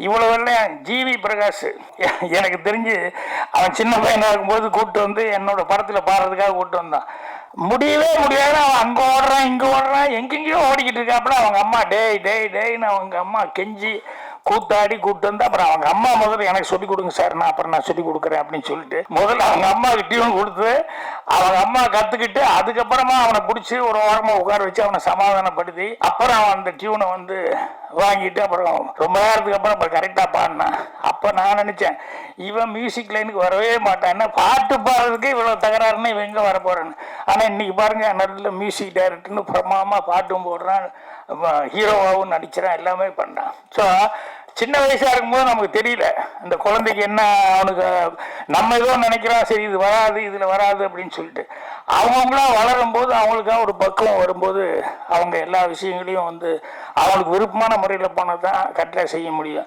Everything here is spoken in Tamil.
இவ்வளோ வெள்ளையும் ஜிவி பிரகாஷ் எனக்கு தெரிஞ்சு அவன் சின்ன பையனாக இருக்கும்போது கூப்பிட்டு வந்து என்னோட படத்தில் பாடுறதுக்காக கூப்பிட்டு வந்தான். முடியவே முடியாது. அவன் அங்கே ஓடுறான், இங்கே ஓடுறான், எங்கெங்கேயோ ஓடிக்கிட்டு இருக்காப்புல. அவங்க அம்மா டேய் டேய் டேய்னு அவங்க அம்மா கெஞ்சி கூத்தாடி கூப்பிட்டு வந்து அப்புறம் அவங்க அம்மா முதல்ல எனக்கு சொல்லிக் கொடுங்க சார், நான் சொல்லிக் கொடுக்குறேன் அப்படின்னு சொல்லிட்டு முதல்ல அவங்க அம்மாவுக்கு டியூன் கொடுத்து அவங்க அம்மா கற்றுக்கிட்டு அதுக்கப்புறமா அவனை பிடிச்சி ஒரு ஓரமாக உட்கார வச்சு அவனை சமாதானப்படுத்தி அப்புறம் அவன் அந்த டியூனை வந்து வாங்கிட்டு அப்புறம் ரொம்ப நேரத்துக்கு அப்புறம் கரெக்டாக பாடினான். அப்போ நான் நினச்சேன் இவன் மியூசிக் லைனுக்கு வரவே மாட்டான், என்ன பாட்டு பாடுறதுக்கு இவ்வளோ தகராறுன்னு இவன் எங்கே வர போகிறேன்னு. ஆனால் இன்றைக்கி பாருங்கள், நல்ல மியூசிக் டைரக்டர்னு பிரமாதமாக பாட்டும் போடுறான், ஹீரோவாகவும் நடிக்கிறான், எல்லாமே பண்ணுறான். ஸோ சின்ன வயசாக இருக்கும்போது நமக்கு தெரியல அந்த குழந்தைக்கு என்ன, அவனுக்கு நம்ம ஏதோ நினைக்கிறோம் சரி இது வராது இதில் வராது அப்படின்னு சொல்லிட்டு அவங்கவுங்களாம் வளரும்போது அவங்களுக்காக ஒரு பக்குவம் வரும்போது அவங்க எல்லா விஷயங்களையும் வந்து அவங்களுக்கு விருப்பமான முறையில் போனால் தான் கரெக்டாக செய்ய முடியும்.